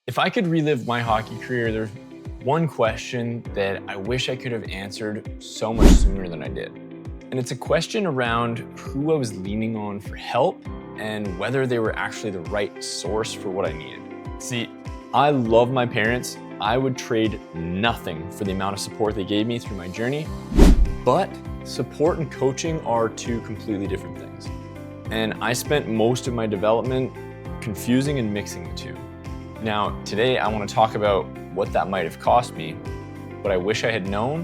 If I could relive my hockey career, there's one question that I wish I could have answered so much sooner than I did. And it's a question around who I was leaning on for help and whether they were actually the right source for what I needed. See, I love my parents. I would trade nothing for the amount of support they gave me through my journey, but support and coaching are two completely different things. And I spent most of my development confusing and mixing the two. Now, today I want to talk about what that might have cost me, what I wish I had known,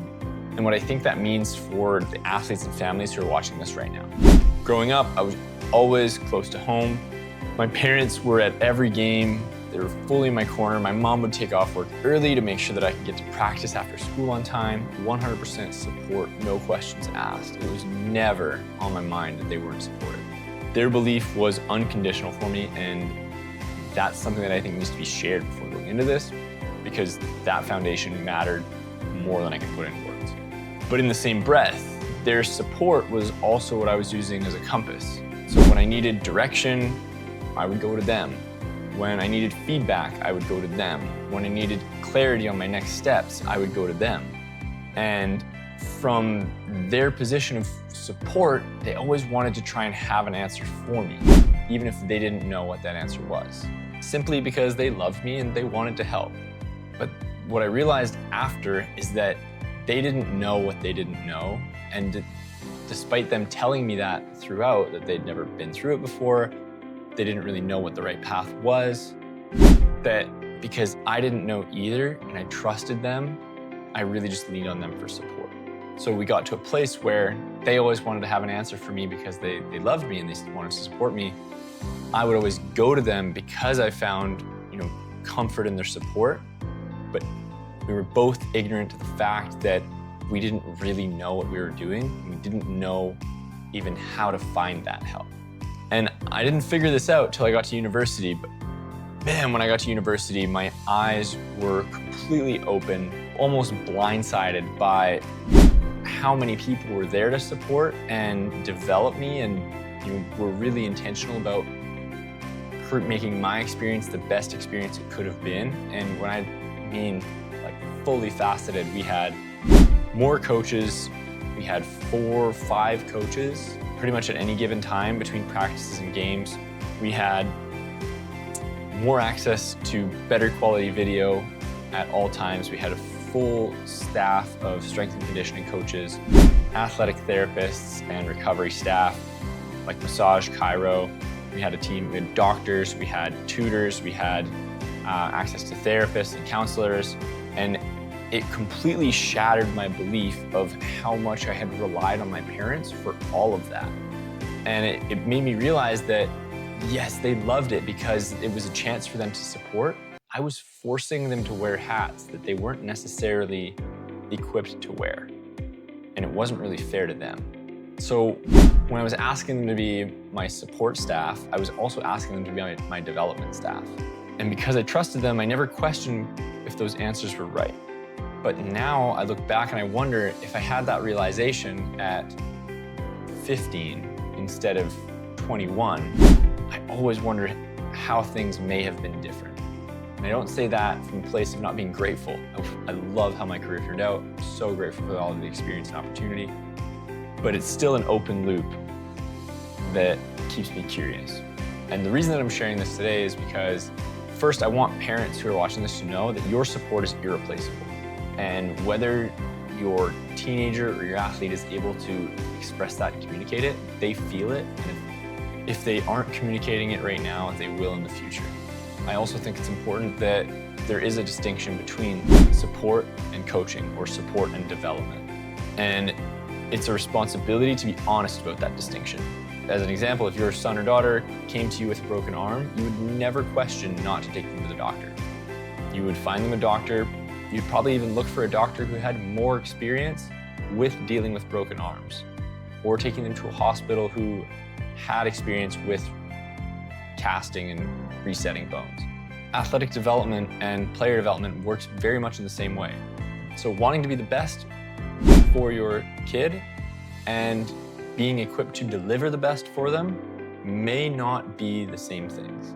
and what I think that means for the athletes and families who are watching this right now. Growing up, I was always close to home. My parents were at every game. They were fully in my corner. My mom would take off work early to make sure that I could get to practice after school on time. 100% support, no questions asked. It was never on my mind that they weren't supportive. Their belief was unconditional for me, and that's something that I think needs to be shared before going into this, because that foundation mattered more than I can put into words. But in the same breath, their support was also what I was using as a compass. So when I needed direction, I would go to them. When I needed feedback, I would go to them. When I needed clarity on my next steps, I would go to them. And from their position of support, they always wanted to try and have an answer for me, even if they didn't know what that answer was, simply because they loved me and they wanted to help. But what I realized after is that they didn't know what they didn't know. And despite them telling me that throughout, that they'd never been through it before, they didn't really know what the right path was, that because I didn't know either and I trusted them, I really just leaned on them for support. So we got to a place where they always wanted to have an answer for me because they loved me and they wanted to support me. I would always go to them because I found, comfort in their support, but we were both ignorant to the fact that we didn't really know what we were doing. We didn't know even how to find that help. And I didn't figure this out till I got to university, but man, when I got to university, my eyes were completely open, almost blindsided by how many people were there to support and develop me, and were really intentional about making my experience the best experience it could have been. And when I mean like fully faceted, we had more coaches. We had 4 or 5 coaches pretty much at any given time between practices and games. We had more access to better quality video at all times. We had a full staff of strength and conditioning coaches, athletic therapists, and recovery staff, like massage, chiro. We had a team, we had doctors, we had tutors, we had access to therapists and counselors, and it completely shattered my belief of how much I had relied on my parents for all of that. And it made me realize that, yes, they loved it because it was a chance for them to support. I was forcing them to wear hats that they weren't necessarily equipped to wear. And it wasn't really fair to them. So when I was asking them to be my support staff, I was also asking them to be my development staff. And because I trusted them, I never questioned if those answers were right. But now I look back and I wonder if I had that realization at 15 instead of 21, I always wonder how things may have been different. And I don't say that from a place of not being grateful. I love how my career turned out. I'm so grateful for all of the experience and opportunity. But it's still an open loop that keeps me curious. And the reason that I'm sharing this today is because, first, I want parents who are watching this to know that your support is irreplaceable. And whether your teenager or your athlete is able to express that and communicate it, they feel it. And if they aren't communicating it right now, they will in the future. I also think it's important that there is a distinction between support and coaching, or support and development. And it's a responsibility to be honest about that distinction. As an example, if your son or daughter came to you with a broken arm, you would never question not to take them to the doctor. You would find them a doctor. You'd probably even look for a doctor who had more experience with dealing with broken arms, or taking them to a hospital who had experience with casting and resetting bones. Athletic development and player development works very much in the same way. So wanting to be the best for your kid and being equipped to deliver the best for them may not be the same things.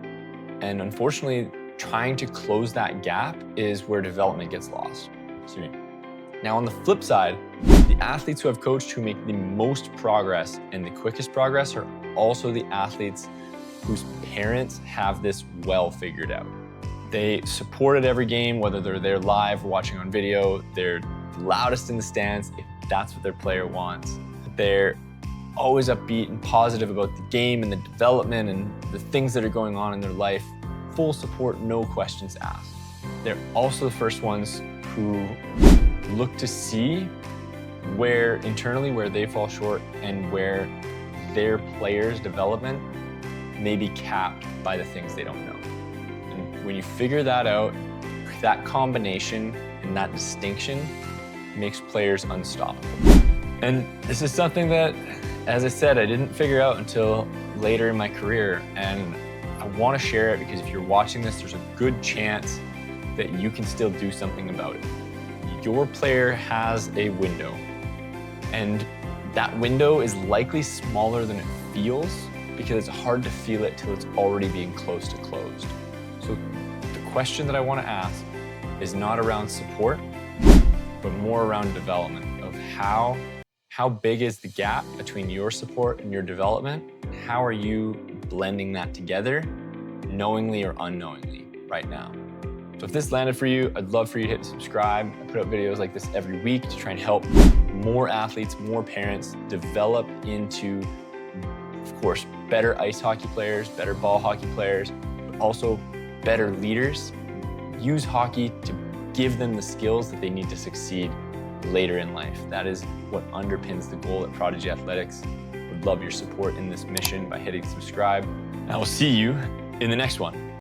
And unfortunately, trying to close that gap is where development gets lost. Now on the flip side, the athletes who I've coached who make the most progress and the quickest progress are also the athletes whose parents have this well figured out. They support at every game, whether they're there live or watching on video. They're loudest in the stands if that's what their player wants. They're always upbeat and positive about the game and the development and the things that are going on in their life. Full support, no questions asked. They're also the first ones who look to see where internally where they fall short and where their players' development may be capped by the things they don't know. And when you figure that out, that combination and that distinction makes players unstoppable. And this is something that, as I said, I didn't figure out until later in my career. And I want to share it because if you're watching this, there's a good chance that you can still do something about it. Your player has a window, and that window is likely smaller than it feels because it's hard to feel it till it's already being close to closed. So the question that I want to ask is not around support, but more around development of how big is the gap between your support and your development? How are you blending that together, knowingly or unknowingly right now? So if this landed for you, I'd love for you to hit subscribe. I put out videos like this every week to try and help more athletes, more parents develop into, of course, better ice hockey players, better ball hockey players, but also better leaders. Use hockey to give them the skills that they need to succeed later in life. That is what underpins the goal at Prodigy Athletics. Would love your support in this mission by hitting subscribe. And I will see you in the next one.